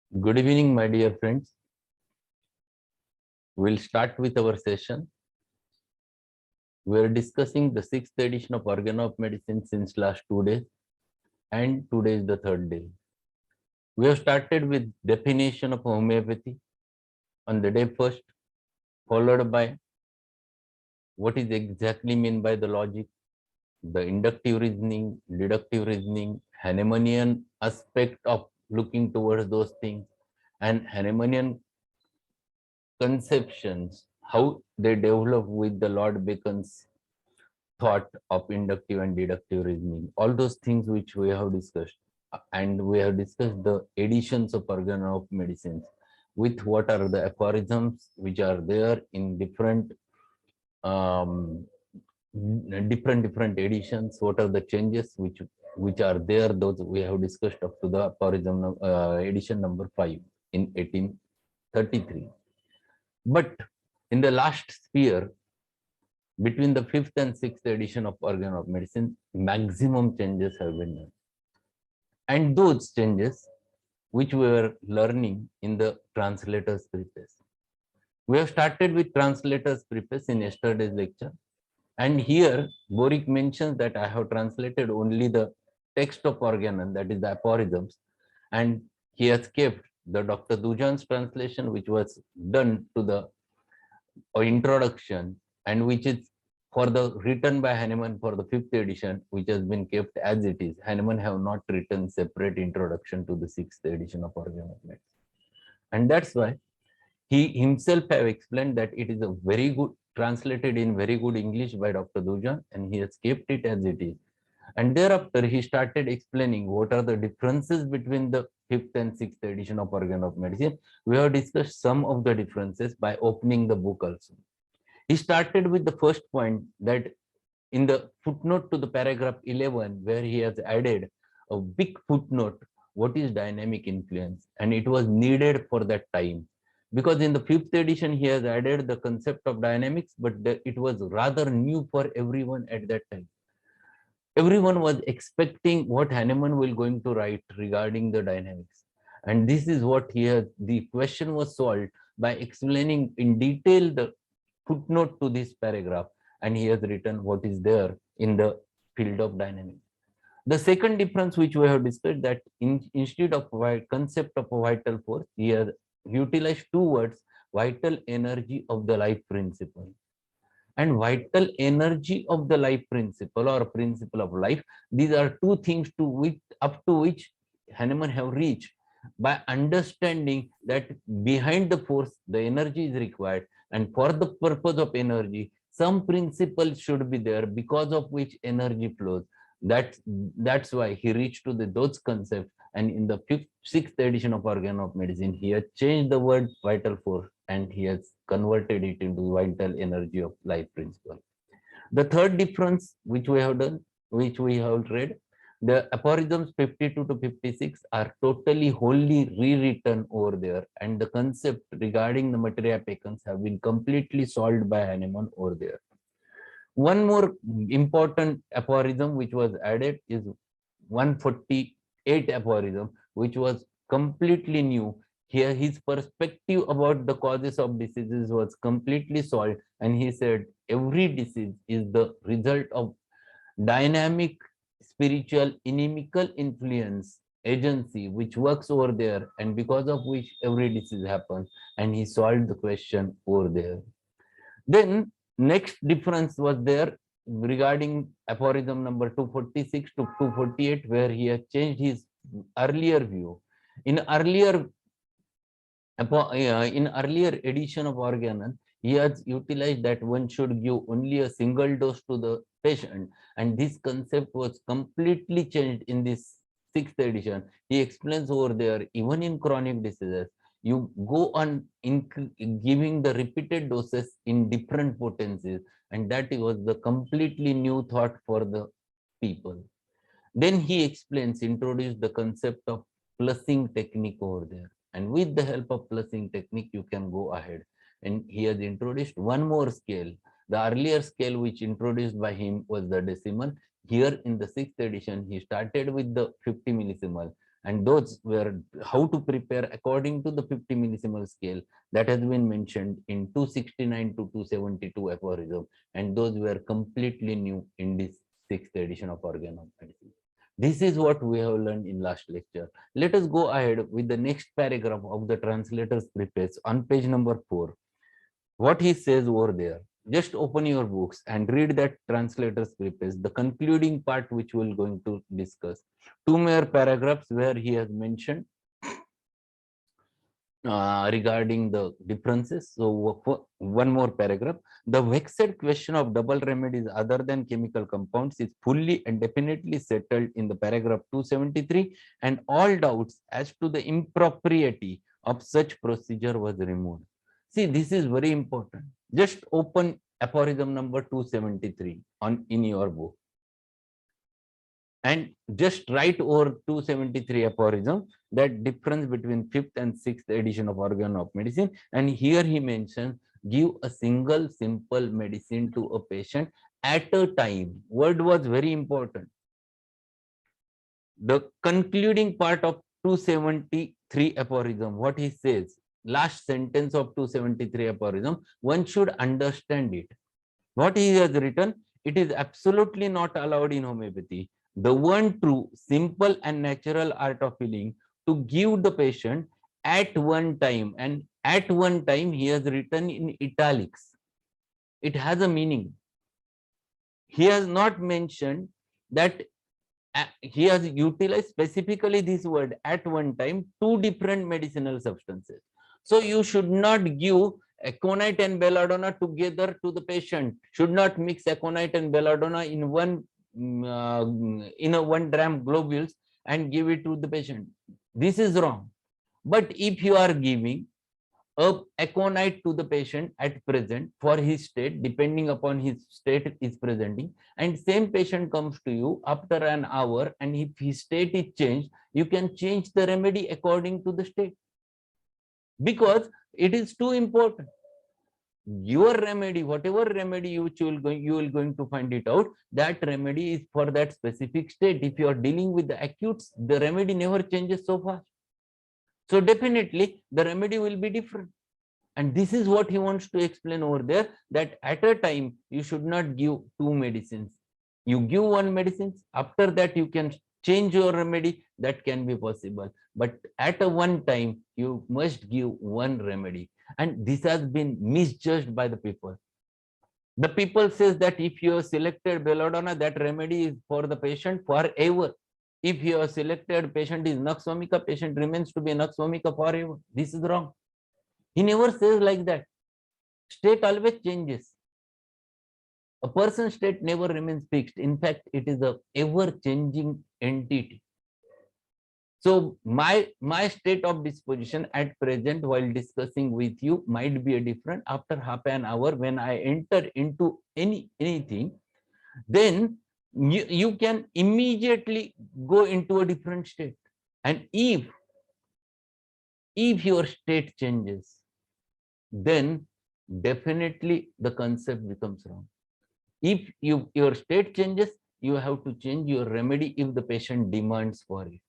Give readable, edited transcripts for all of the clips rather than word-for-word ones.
Good evening, my dear friends. We'll start with our session. We are discussing the 6th edition of Organon of Medicine since last 2 days, and today is the third day. We have started with definition of homeopathy on the day first, followed by what is exactly meant by the logic, the inductive reasoning, deductive reasoning, Hahnemannian aspect of looking towards those things, and Hahnemannian conceptions, how they develop with the Lord Bacon's thought of inductive and deductive reasoning, all those things which we have discussed. And we have discussed the editions of Organon of Medicine, with what are the aphorisms which are there in different different editions, what are the changes which are there, those we have discussed up to the aphorism edition number 5 in 1833. But in the last sphere, between the 5th and 6th edition of Organon of Medicine, maximum changes have been done. And those changes which we were learning in the translator's preface. We have started with translator's preface in yesterday's lecture. And here, Boric mentions that I have translated only the text of Organon, that is the aphorisms. And he has kept the Dr. Dujan's translation, which was done to the introduction, and which is for the written by Hahnemann for the 5th edition, which has been kept as it is. Hahnemann have not written separate introduction to the 6th edition of Organon of Medicine. And that's why he himself have explained that it is a very good, translated in very good English by Dr. Dujan, and he has kept it as it is. And thereafter, he started explaining what are the differences between the 5th and 6th edition of Organon of Medicine. We have discussed some of the differences by opening the book also. He started with the first point, that in the footnote to the paragraph 11, where he has added a big footnote, what is dynamic influence? And it was needed for that time. Because in the 5th edition, he has added the concept of dynamics, but it was rather new for everyone at that time. Everyone was expecting what Hahnemann will going to write regarding the dynamics. And this is what the question was solved by explaining in detail the footnote to this paragraph. And he has written what is there in the field of dynamics. The second difference which we have discussed, that instead of concept of a vital force, he has utilized two words, vital energy of the life principle. And vital energy of the life principle or principle of life, these are two things up to which Hahnemann have reached by understanding that behind the force, the energy is required, and for the purpose of energy, some principle should be there because of which energy flows. That's why he reached to those concepts. And in the 6th edition of Organon of Medicine, he has changed the word vital force and he has converted it into vital energy of life principle. The third difference which we have done, which we have read, the aphorisms 52 to 56 are totally wholly rewritten over there, and the concept regarding the materia peccans have been completely solved by Hahnemann over there. One more important aphorism which was added is 148 aphorism, which was completely new. Here his perspective about the causes of diseases was completely solved, and he said every disease is the result of dynamic spiritual inimical influence agency which works over there, and because of which every disease happens, and he solved the question over there. Then next difference was there regarding aphorism number 246 to 248, where he has changed his earlier view. In earlier edition of Organon, he has utilized that one should give only a single dose to the patient, and this concept was completely changed in this 6th edition. He explains over there, even in chronic diseases, you go on giving the repeated doses in different potencies, and that was the completely new thought for the people. Then he introduced the concept of plussing technique over there. And with the help of plussing technique, you can go ahead. And he has introduced one more scale. The earlier scale which introduced by him was the decimal. Here in the 6th edition, he started with the 50 millisimal. And those were how to prepare according to the 50 millisiemens scale that has been mentioned in 269 to 272 aphorism, and those were completely new in this 6th edition of Organon of Medicine. This is what we have learned in last lecture. Let us go ahead with the next paragraph of the translator's preface on page number 4. What he says over there, just open your books and read that translator's preface, the concluding part which we're going to discuss. 2 more paragraphs where he has mentioned regarding the differences. So one more paragraph. The vexed question of double remedies other than chemical compounds is fully and definitely settled in the paragraph 273, and all doubts as to the impropriety of such procedure was removed. See, this is very important. Just open aphorism number 273 in your book and just write over 273 aphorism, that difference between 5th and 6th edition of Organon of Medicine. And here he mentions, give a single simple medicine to a patient at a time. Word was very important. The concluding part of 273 aphorism, what he says, last sentence of 273 aphorism, one should understand it. What he has written, it is absolutely not allowed in homeopathy, the one true, simple and natural art of healing, to give the patient at one time. And at one time he has written in italics. It has a meaning. He has not mentioned that he has utilized specifically this word at one time, 2 different medicinal substances. So you should not give aconite and belladonna together to the patient. Should not mix aconite and belladonna in one 1 gram globules and give it to the patient. This is wrong. But if you are giving a aconite to the patient at present for his state, depending upon his state is presenting, and same patient comes to you after an hour, and if his state is changed, you can change the remedy according to the state, because it is too important. Your remedy, whatever remedy you will going to find it out, that remedy is for that specific state. If you are dealing with the acutes, the remedy never changes so fast. So definitely the remedy will be different. And this is what he wants to explain over there, that at a time you should not give 2 medicines. You give 1 medicine, after that you can change your remedy, that can be possible. But at a one time, you must give 1 remedy. And this has been misjudged by the people. The people says that if you have selected belladonna, that remedy is for the patient forever. If you have selected patient is nux vomica, patient remains to be nux vomica forever. This is wrong. He never says like that. State always changes. A person's state never remains fixed. In fact, it is a ever-changing entity. So my state of disposition at present while discussing with you might be a different. After half an hour, when I enter into anything, then you can immediately go into a different state. And if your state changes, then definitely the concept becomes wrong. If your state changes, you have to change your remedy if the patient demands for it.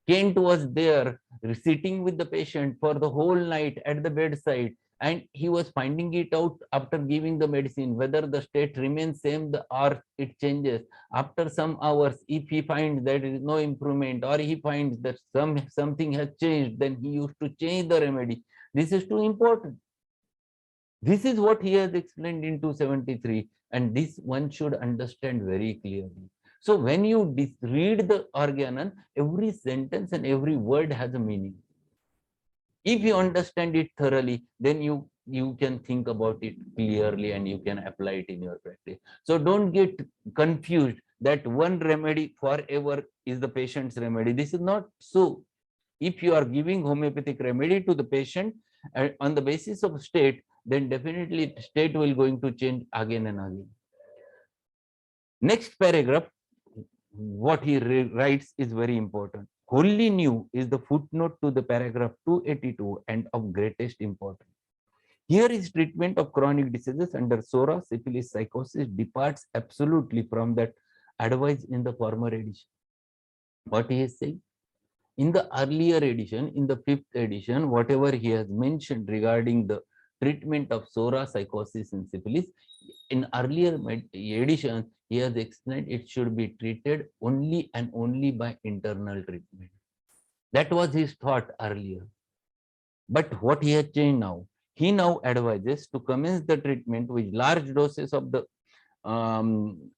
Kent was there sitting with the patient for the whole night at the bedside, and he was finding it out after giving the medicine whether the state remains same or it changes. After some hours, if he finds that there is no improvement, or he finds that something has changed, then he used to change the remedy. This is too important. This is what he has explained in 273, and this one should understand very clearly. So when you read the Organon, every sentence and every word has a meaning. If you understand it thoroughly, then you can think about it clearly and you can apply it in your practice. So don't get confused that one remedy forever is the patient's remedy. This is not so. If you are giving homeopathic remedy to the patient on the basis of state, then definitely state will going to change again and again. Next paragraph, what he writes is very important. Wholly new is the footnote to the paragraph 282 and of greatest importance. Here is treatment of chronic diseases under SORA, syphilis, psychosis departs absolutely from that advice in the former edition. What he is saying? In the earlier edition, in the 5th edition, whatever he has mentioned regarding the treatment of psora, psychosis, and syphilis, in earlier edition, he has explained it should be treated only and only by internal treatment. That was his thought earlier. But what he has changed now, he now advises to commence the treatment with um,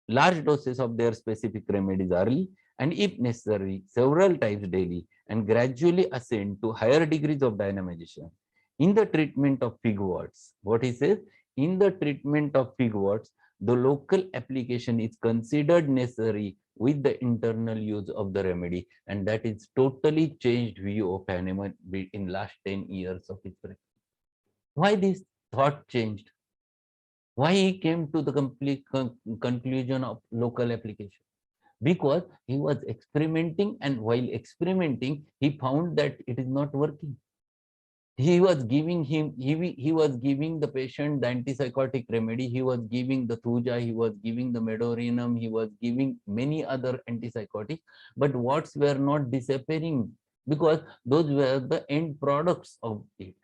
large doses of their specific remedies early, and if necessary, several times daily, and gradually ascend to higher degrees of dynamization. In the treatment of pigworts, what he says, in the treatment of pigworts, the local application is considered necessary with the internal use of the remedy, and that is totally changed view of Hahnemann in last 10 years of his practice. Why this thought changed? Why he came to the complete conclusion of local application? Because he was experimenting, and while experimenting, he found that it is not working. He was giving he was giving the patient the antipsychotic remedy, he was giving the thuja, he was giving the medorinum, he was giving many other antipsychotics, but warts were not disappearing because those were the end products of it.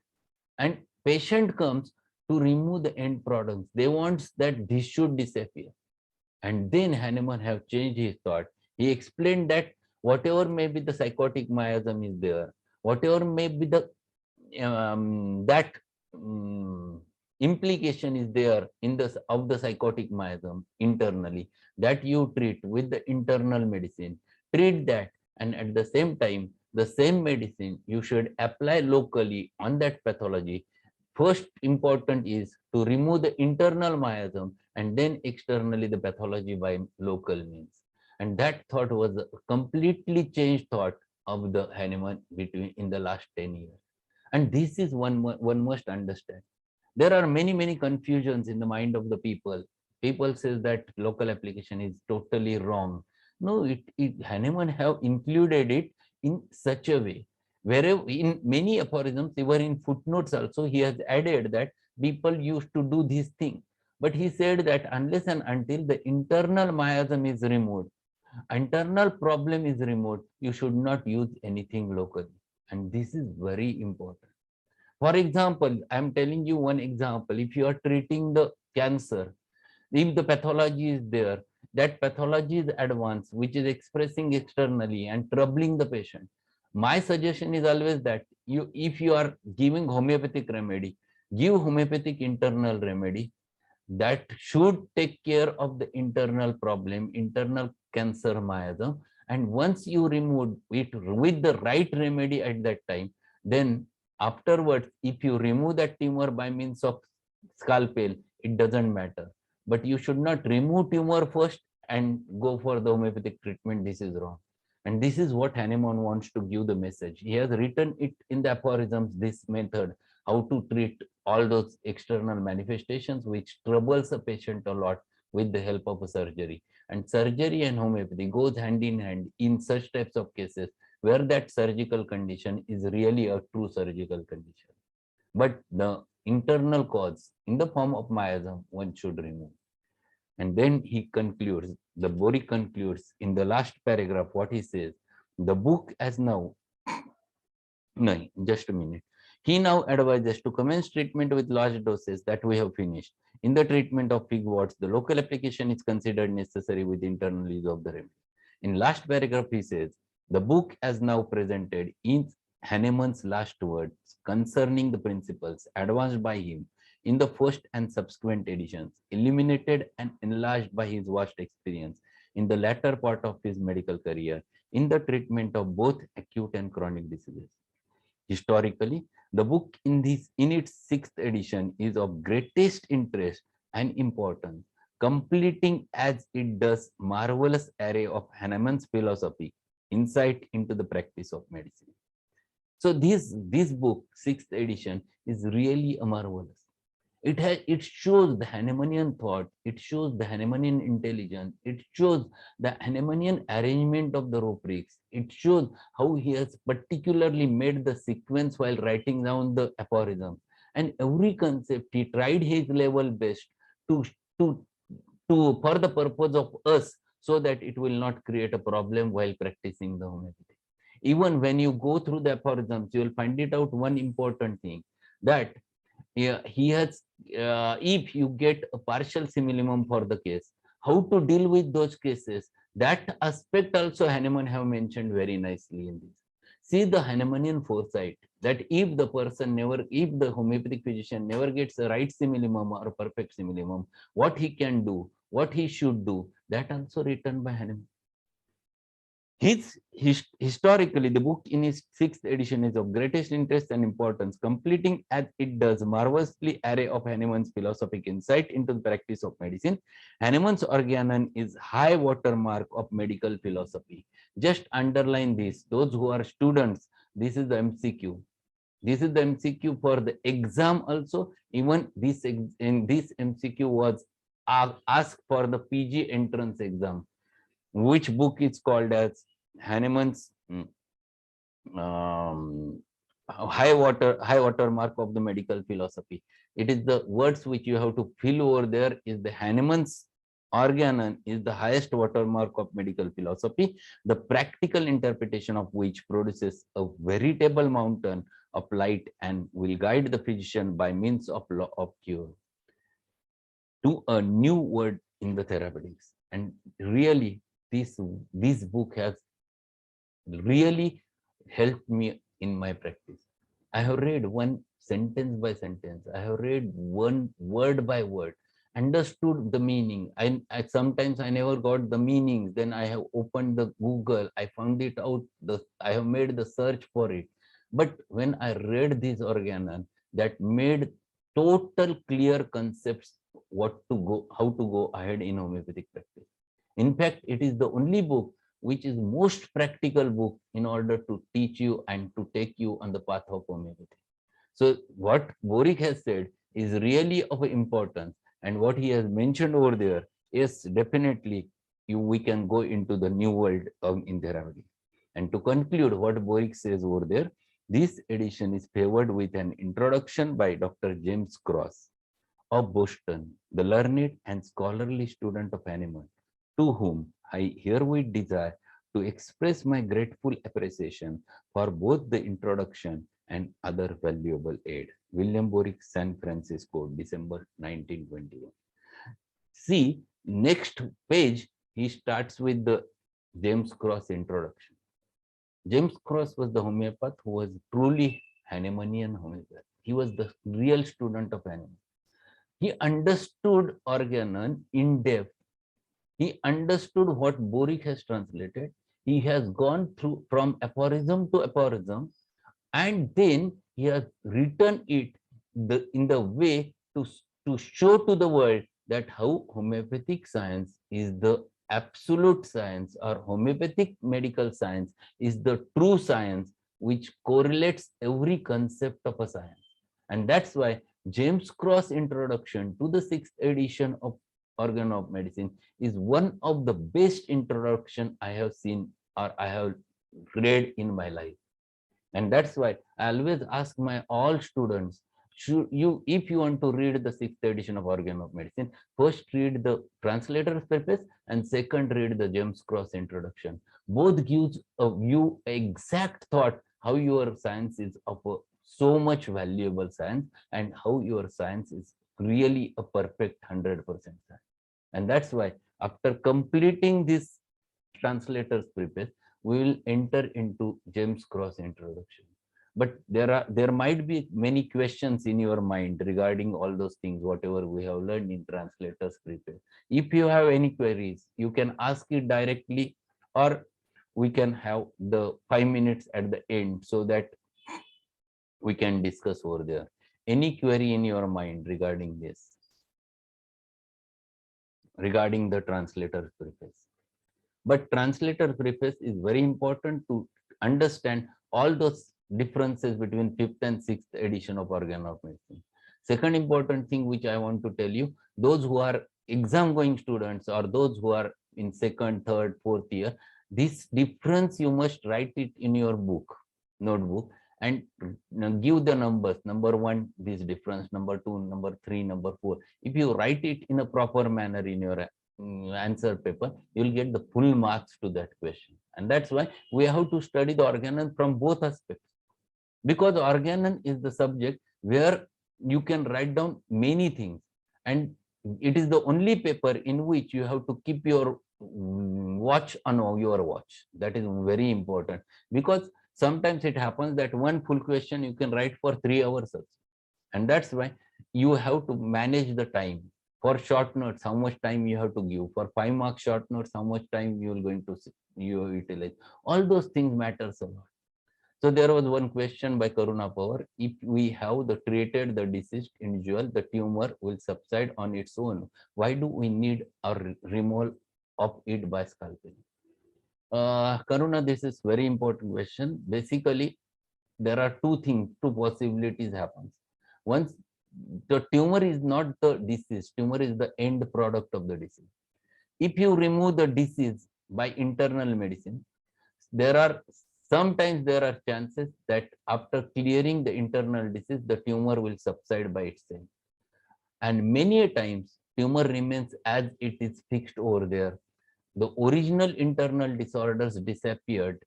And patient comes to remove the end products. They want that this should disappear. And then Hahnemann have changed his thought. He explained that whatever may be the psychotic miasm is there, whatever may be the that implication is there in the of the psychotic miasm internally, that you treat with the internal medicine. Treat that, and at the same time, the same medicine you should apply locally on that pathology. First important is to remove the internal miasm, and then externally the pathology by local means. And that thought was a completely changed thought of the Hahnemann between in the last 10 years. And this is one must understand. There are many confusions in the mind of the people. People says that local application is totally wrong. No, Hahnemann have included it in such a way. Wherever in many aphorisms, even in footnotes also, he has added that people used to do this thing. But he said that unless and until the internal miasm is removed, internal problem is removed, you should not use anything locally. And this is very important. For example, I'm telling you one example. If you are treating the cancer, if the pathology is there, that pathology is advanced, which is expressing externally and troubling the patient. My suggestion is always that if you are giving homeopathic remedy, give homeopathic internal remedy that should take care of the internal problem, internal cancer miasm. And once you remove it with the right remedy at that time, then afterwards, if you remove that tumor by means of scalpel, it doesn't matter. But you should not remove tumor first and go for the homeopathic treatment. This is wrong. And this is what Hahnemann wants to give the message. He has written it in the aphorisms, this method, how to treat all those external manifestations which troubles a patient a lot with the help of a surgery. And surgery and homeopathy goes hand in hand in such types of cases where that surgical condition is really a true surgical condition. But the internal cause in the form of miasm, one should remove. And then he concludes, the Bori concludes in the last paragraph what he says, the book as now, no, just a minute. He now advises to commence treatment with large doses that we have finished. In the treatment of pigworts, the local application is considered necessary with internal use of the remedy. In last paragraph, he says, the book as now presented is Hahnemann's last words concerning the principles advanced by him in the first and subsequent editions, illuminated and enlarged by his vast experience in the latter part of his medical career in the treatment of both acute and chronic diseases. Historically, the book in its 6th edition is of greatest interest and importance, completing as it does marvelous array of Hahnemann's philosophy, insight into the practice of medicine. So this book, 6th edition, is really a marvelous. It shows the Hahnemannian thought, it shows the Hahnemannian intelligence, it shows the Hahnemannian arrangement of the rubrics, it shows how he has particularly made the sequence while writing down the aphorism. And every concept he tried his level best to for the purpose of us, so that it will not create a problem while practicing the homeopathy. Even when you go through the aphorisms, you will find it out one important thing, that he has, if you get a partial simillimum for the case, how to deal with those cases, that aspect also Hahnemann have mentioned very nicely in this. See the Hahnemannian foresight, that if the person never, if the homeopathic physician never gets a right simillimum or perfect simillimum, what he can do, what he should do, that also written by Hahnemann. Historically, the book in his 6th edition is of greatest interest and importance, completing as it does marvelously array of Hahnemann's philosophic insight into the practice of medicine. Hahnemann's Organon is high watermark of medical philosophy. Just underline this. Those who are students, this is the MCQ. This is the MCQ for the exam also. Even this in this MCQ was asked for the PG entrance exam. Which book is called as Hahnemann's high water mark of the medical philosophy. It is the words which you have to fill over there is the Hahnemann's Organon is the highest watermark of medical philosophy, the practical interpretation of which produces a veritable mountain of light and will guide the physician by means of law of cure to a new word in the therapeutics. And really, this book has really helped me in my practice. I have read one sentence by sentence. I have read one word by word, understood the meaning. I sometimes I never got the meanings. Then I have opened the Google. I found it out. I have made the search for it. But when I read this Organon, that made total clear concepts what to go, how to go ahead in homeopathic practice. In fact, it is the only book which is most practical book in order to teach you and to take you on the path of homeopathy. So what Boric has said is really of importance, and what he has mentioned over there is definitely we can go into the new world in therapy. And to conclude what Boric says over there, this edition is favored with an introduction by Dr. James Krauss of Boston, the learned and scholarly student of Hahnemann, to whom I herewith desire to express my grateful appreciation for both the introduction and other valuable aid. William Boric, San Francisco, December 1921. See, next page, he starts with the James Krauss introduction. James Krauss was the homeopath who was truly Hahnemannian homeopath. He was the real student of Hahnemann. He understood Organon in depth. He understood what Boric has translated. He has gone through from aphorism to aphorism, and then he has written it in the way to show to the world that how homeopathic science is the absolute science, or homeopathic medical science is the true science which correlates every concept of a science. And that's why James Krauss introduction to the 6th edition of Organon of Medicine is one of the best introduction I have seen or I have read in my life. And that's why I always ask my all students, if you want to read the 6th edition of Organon of Medicine, first read the translator's preface and second read the James Krauss introduction. Both gives you exact thought how your science is of so much valuable science and how your science is really a perfect 100% science. And that's why after completing this translator's preface, we will enter into James Krauss introduction. But there might be many questions in your mind regarding all those things, whatever we have learned in translator's preface. If you have any queries, you can ask it directly, or we can have the 5 minutes at the end so that we can discuss over there. Any query in your mind regarding this? Regarding the translator's preface. But translator preface is very important to understand all those differences between 5th and 6th edition of Organon of Medicine. Second important thing which I want to tell you, those who are exam going students or those who are in 2nd, 3rd, 4th year, this difference you must write it in your notebook, and give the numbers, number 1 this difference, number 2, number 3, number 4. If you write it in a proper manner in your answer paper, you will get the full marks to that question. And that's why we have to study the organon from both aspects, because organon is the subject where you can write down many things, and it is the only paper in which you have to keep your watch on your watch. That is very important, because sometimes it happens that one full question you can write for 3 hours also. And that's why you have to manage the time. For short notes, how much time you have to give. For 5-mark short notes, how much time you are going to utilize. All those things matters a lot. So there was one question by Karuna Power: if we have treated the deceased individual, the tumor will subside on its own. Why do we need a removal of it by scalpel? Karuna, this is very important question. Basically, there are two possibilities happens. Once the tumor is not the disease, tumor is the end product of the disease. If you remove the disease by internal medicine, sometimes there are chances that after clearing the internal disease, the tumor will subside by itself. And many times tumor remains as it is fixed over there. The original internal disorders disappeared,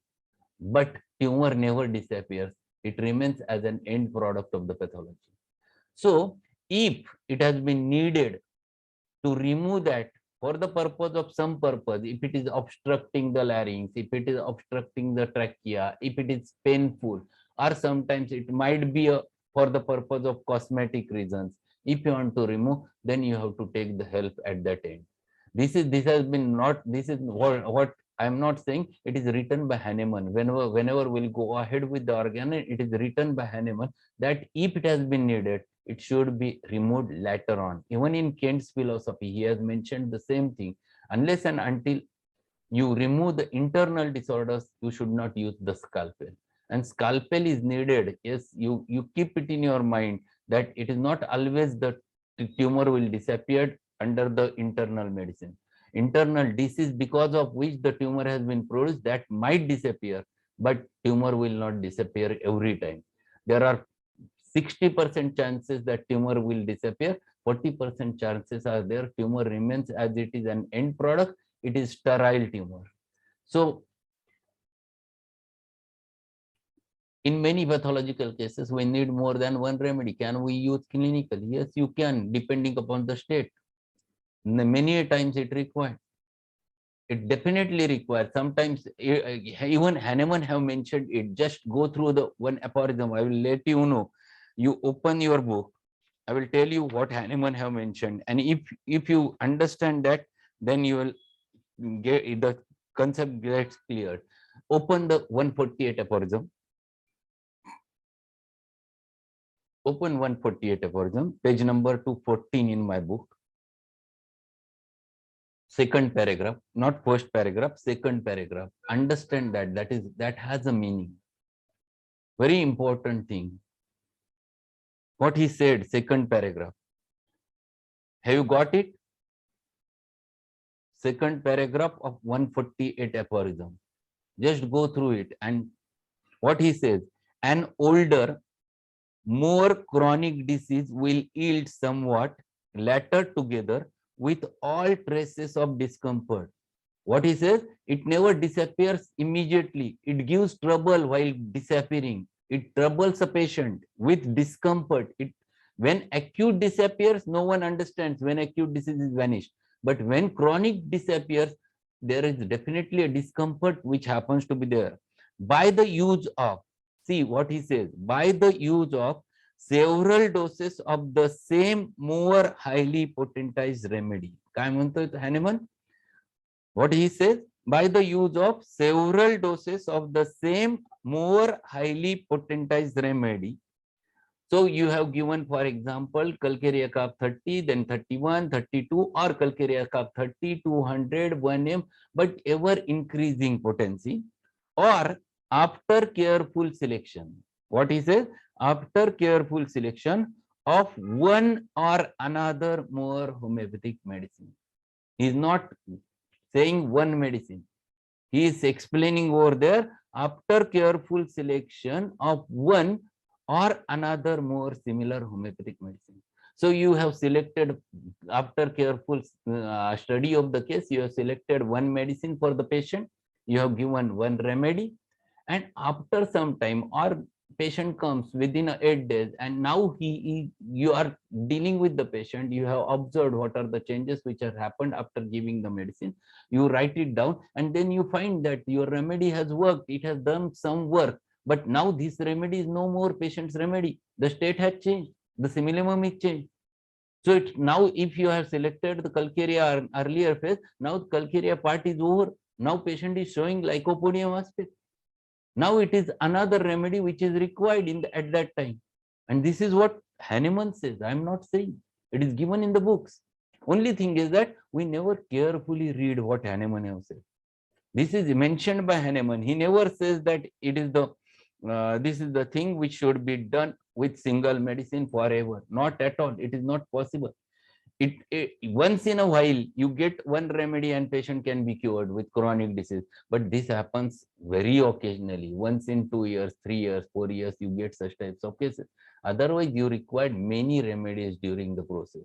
but tumor never disappears. It remains as an end product of the pathology. So if it has been needed to remove that for the purpose of some purpose, if it is obstructing the larynx, if it is obstructing the trachea, if it is painful, or sometimes it might be for the purpose of cosmetic reasons, if you want to remove, then you have to take the help at that end. This is what I'm not saying. It is written by Hahnemann. Whenever we'll go ahead with the organ, it is written by Hahnemann that if it has been needed, it should be removed later on. Even in Kant's philosophy, he has mentioned the same thing. Unless and until you remove the internal disorders, you should not use the scalpel. And scalpel is needed. Yes, you keep it in your mind that it is not always the tumor will disappear under the internal medicine. Internal disease because of which the tumor has been produced, that might disappear, but tumor will not disappear every time. There are 60% chances that tumor will disappear, 40% chances are there tumor remains as it is an end product. It is sterile tumor. So in many pathological cases, we need more than one remedy. Can we use clinical? Yes, you can, depending upon the state. Many times it requires. It definitely requires. Sometimes even Hahnemann have mentioned it. Just go through the one aphorism. I will let you know. You open your book. I will tell you what Hahnemann have mentioned. And if you understand that, then you will get the concept gets cleared. Open the 148 aphorism. Open 148 aphorism, page number 214 in my book. Second paragraph, not first paragraph, second paragraph. Understand that has a meaning. Very important thing. What he said, second paragraph. Have you got it? Second paragraph of 148 aphorism. Just go through it. And what he says, an older, more chronic disease will yield somewhat later together with all traces of discomfort. What he says, it never disappears immediately. It gives trouble while disappearing. It troubles a patient with discomfort. When acute disappears, no one understands when acute disease is vanished. But when chronic disappears, there is definitely a discomfort which happens to be there. By the use of, see what he says, by the use of several doses of the same more highly potentized remedy. काय म्हणतोय Hahnemann? What he says, by the use of several doses of the same more highly potentized remedy. So you have given, for example, Calcarea carb 30, then 31, 32, or Calcarea carb 30, 200, 1M, but ever increasing potency, or after careful selection. What he says, after careful selection of one or another more homeopathic medicine. He is not saying one medicine. He is explaining over there, after careful selection of one or another more similar homeopathic medicine. So you have selected, after careful study of the case, you have selected one medicine for the patient, you have given one remedy, and after some time, or patient comes within 8 days, and now you are dealing with the patient, you have observed what are the changes which have happened after giving the medicine, you write it down, and then you find that your remedy has worked, it has done some work, but now this remedy is no more patient's remedy, the state has changed, the simillimum change. So it's now, if you have selected the calcarea earlier phase, now the calcarea part is over. Now patient is showing lycopodium aspect. Now it is another remedy which is required at that time. And this is what Hahnemann says. I am not saying. It is given in the books. Only thing is that we never carefully read what Hahnemann has said. This is mentioned by Hahnemann. He never says that it is this is the thing which should be done with single medicine forever. Not at all. It is not possible. It once in a while you get one remedy and patient can be cured with chronic disease, but this happens very occasionally. Once in 2 years, 3 years, 4 years, you get such types of cases. Otherwise, you require many remedies during the process,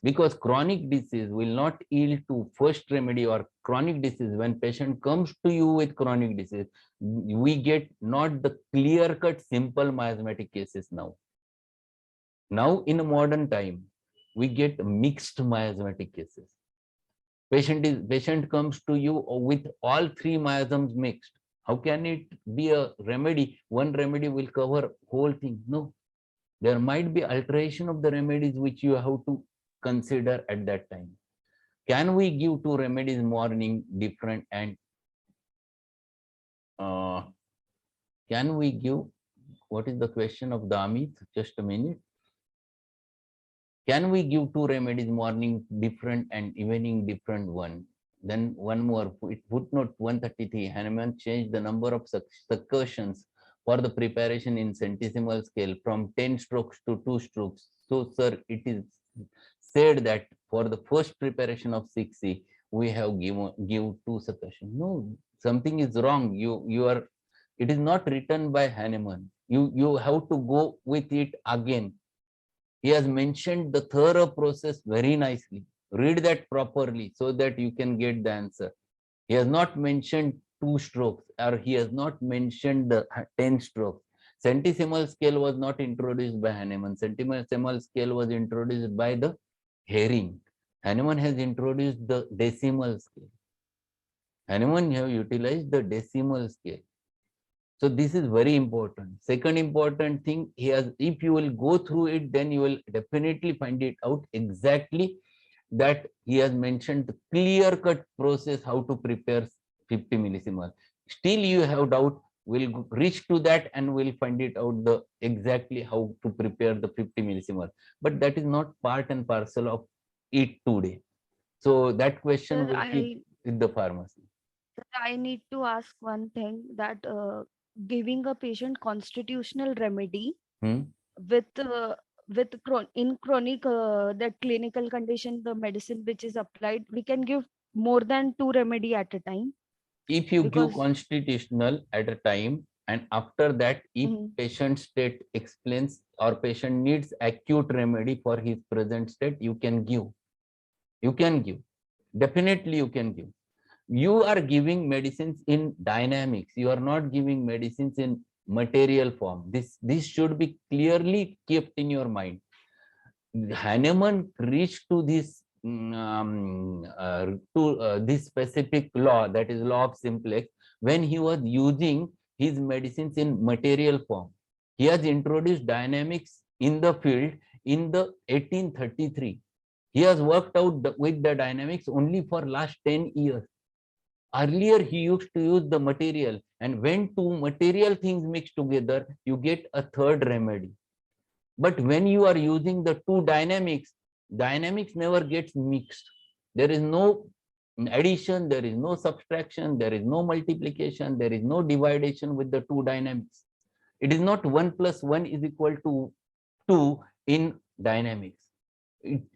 because chronic disease will not yield to first remedy. Or chronic disease, when patient comes to you with chronic disease, we get not the clear cut simple miasmatic cases now. Now in a modern time, we get mixed miasmatic cases. Patient comes to you with all three miasms mixed. How can it be a remedy? One remedy will cover whole thing. No, there might be alteration of the remedies which you have to consider at that time. Can we give two remedies morning different, and can we give, what is the question of the Amit? Just a minute. Can we give two remedies, morning different and evening different one? Then one more, footnote 133, Hahnemann changed the number of succussions for the preparation in centesimal scale from 10 strokes to 2 strokes. So, sir, it is said that for the first preparation of 6C, we have give 2 succussions. No, something is wrong. It is not written by Hahnemann. You have to go with it again. He has mentioned the thorough process very nicely. Read that properly so that you can get the answer. He has not mentioned 2 strokes, or he has not mentioned the 10 strokes. Centesimal scale was not introduced by Hahnemann. Centesimal scale was introduced by the Hering. Hahnemann has introduced the decimal scale. Hahnemann have utilized the decimal scale. So this is very important. Second important thing, if you will go through it, then you will definitely find it out exactly that he has mentioned the clear-cut process how to prepare 50 millisieverts. Still you have doubt, we'll reach to that and we'll find it out exactly how to prepare the 50 millisieverts. But that is not part and parcel of it today. So that question will keep with the pharmacy. I need to ask one thing, that giving a patient constitutional remedy with in chronic that clinical condition, the medicine which is applied, we can give more than 2 remedy at a time. If you give constitutional at a time, and after that, if patient state explains or patient needs acute remedy for his present state, you can give. You can give. Definitely you can give. You are giving medicines in dynamics. You are not giving medicines in material form. This should be clearly kept in your mind. Hahnemann reached to this this specific law, that is law of simplex, when he was using his medicines in material form. He has introduced dynamics in the field in the 1833. He has worked out with the dynamics only for last 10 years. Earlier, he used to use the material, and when two material things mix together, you get a third remedy. But when you are using the two dynamics, dynamics never gets mixed. There is no addition, there is no subtraction, there is no multiplication, there is no dividation with the two dynamics. It is not 1 plus 1 is equal to 2 in dynamics.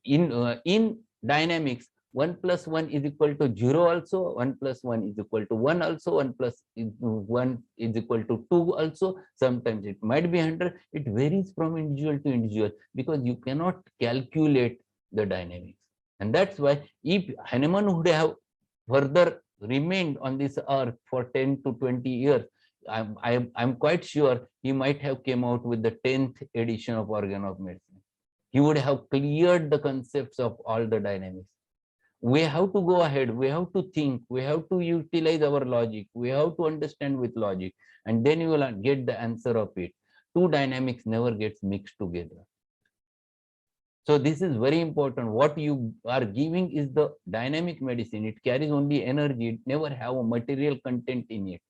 In dynamics, 1 plus 1 is equal to 0 also, 1 plus 1 is equal to 1 also, 1 plus 1 is equal to 2 also. Sometimes it might be 100. It varies from individual to individual because you cannot calculate the dynamics. And that's why if Hahnemann would have further remained on this earth for 10 to 20 years, I'm quite sure he might have came out with the 10th edition of Organon of Medicine. He would have cleared the concepts of all the dynamics. We have to go ahead, we have to think, we have to utilize our logic, we have to understand with logic, and then you will get the answer of it. Two dynamics never gets mixed together. So this is very important. What you are giving is the dynamic medicine. It carries only energy, it never have a material content in it.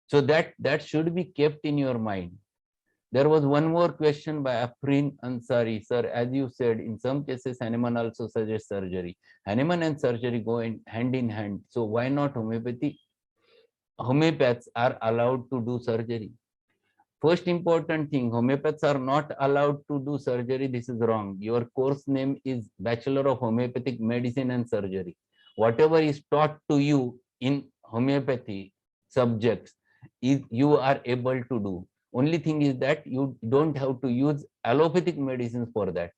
So that should be kept in your mind. There was one more question by Afrin Ansari. Sir, as you said, in some cases, Hahnemann also suggests surgery. Hahnemann and surgery go hand in hand. So why not homeopathy? Homeopaths are allowed to do surgery. First important thing, homeopaths are not allowed to do surgery. This is wrong. Your course name is Bachelor of Homeopathic Medicine and Surgery. Whatever is taught to you in homeopathy subjects, is you are able to do. Only thing is that you don't have to use allopathic medicines for that.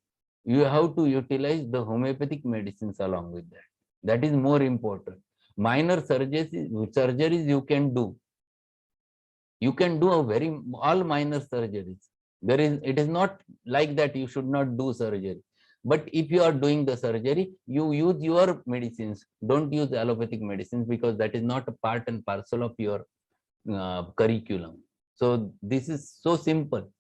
You have to utilize the homeopathic medicines along with that. That is more important. Minor surgeries you can do. You can do all minor surgeries. It is not like that you should not do surgery. But if you are doing the surgery, you use your medicines. Don't use allopathic medicines because that is not a part and parcel of your curriculum. So this is so simple.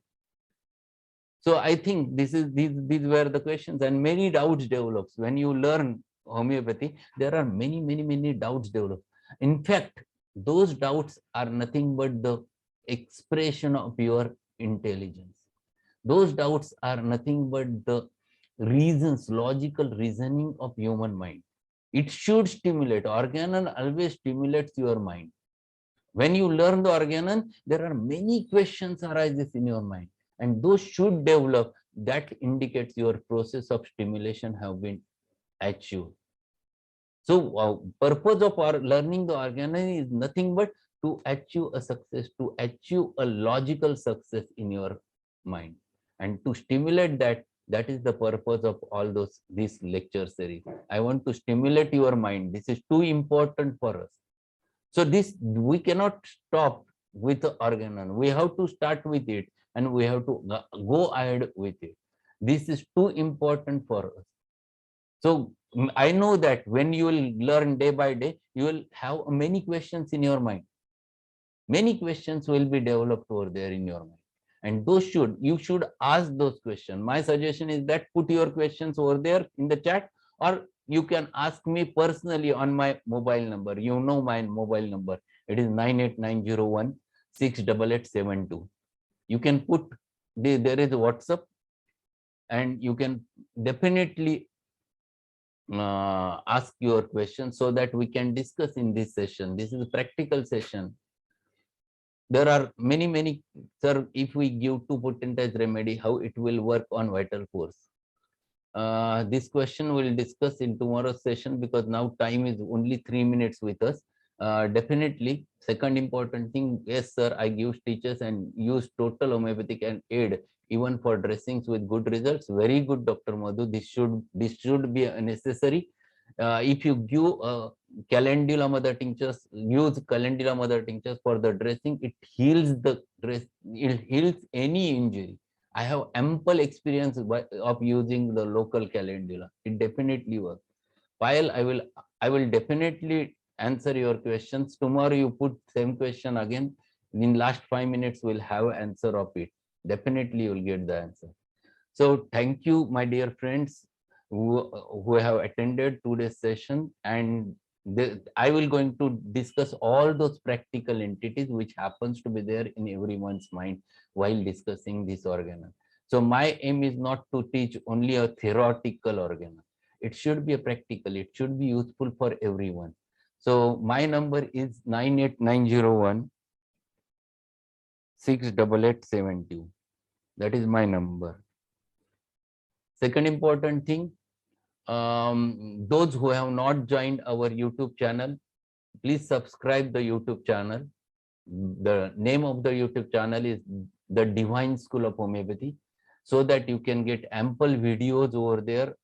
So I think these were the questions, and many doubts develops when you learn homeopathy. There are many doubts develop. In fact, those doubts are nothing but the expression of your intelligence. Those doubts are nothing but the reasons, logical reasoning of human mind. It should stimulate. Organon always stimulates your mind. When you learn the Organon, there are many questions arises in your mind, and those should develop. That indicates your process of stimulation have been achieved. So purpose of our learning the Organon is nothing but to achieve a success, to achieve a logical success in your mind, and to stimulate that. That is the purpose of all this lecture series. I want to stimulate your mind. This is too important for us. So this, we cannot stop with the Organon. We have to start with it, and we have to go ahead with it. This is too important for us. So I know that when you will learn day by day, you will have many questions in your mind. Many questions will be developed over there in your mind. And you should ask those questions. My suggestion is that put your questions over there in the chat, or you can ask me personally on my mobile number. You know my mobile number. It is 98901 68872. You can put, there is a WhatsApp, and you can definitely ask your questions so that we can discuss in this session. This is a practical session. There are many, sir, if we give 2 potentized remedy, how it will work on vital force. This question we'll discuss in tomorrow's session, because now time is only 3 minutes with us. Definitely, second important thing, yes sir, I give stitches and use total homeopathic and aid even for dressings with good results. Very good, Dr. Madhu. This should be necessary. If you give calendula mother tinctures, use calendula mother tinctures for the dressing, it heals the dress, it heals any injury. I have ample experience of using the local calendula. It definitely works. While I will definitely answer your questions. Tomorrow you put same question again. In last 5 minutes we'll have answer of it. Definitely you will get the answer. So thank you, my dear friends who have attended today's session, and I will going to discuss all those practical entities which happens to be there in everyone's mind while discussing this organon. So my aim is not to teach only a theoretical organon. It should be a practical, it should be useful for everyone. So my number is 98901 68872. That is my number. Second important thing, those who have not joined our YouTube channel, please subscribe the YouTube channel. The name of the YouTube channel is the Divine School of Homeopathy, so that you can get ample videos over there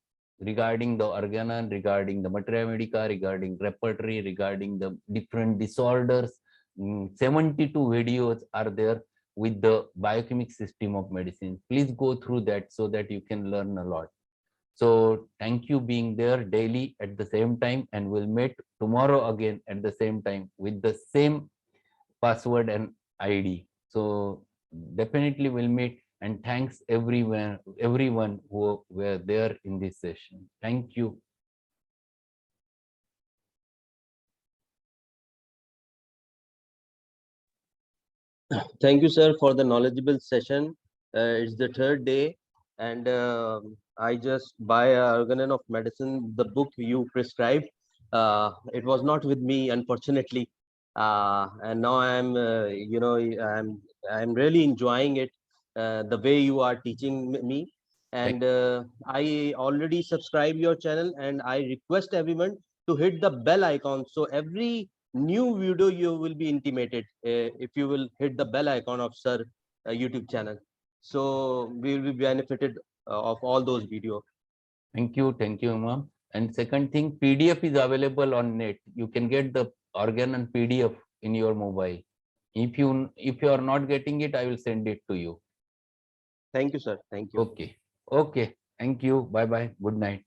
regarding the Organon, regarding the Materia Medica, regarding repertory, regarding the different disorders. 72 videos are there with the biochemic system of medicine. Please go through that so that you can learn a lot. So thank you being there daily at the same time, and we'll meet tomorrow again at the same time with the same password and ID. So definitely we'll meet, and thanks everyone who were there in this session. Thank you. Thank you, sir, for the knowledgeable session. It's the third day, and I just buy Organon of Medicine, the book you prescribed. It was not with me, unfortunately, and now I'm really enjoying it, the way you are teaching me. And I already subscribe your channel, and I request everyone to hit the bell icon, so every new video you will be intimated if you will hit the bell icon of sir YouTube channel, so we will be benefited of all those videos. Thank you, ma'am. And second thing, PDF is available on net. You can get the Organon PDF in your mobile. If you are not getting it, I will send it to you. Thank you, sir. Thank you. Okay. Thank you. Bye bye. Good night.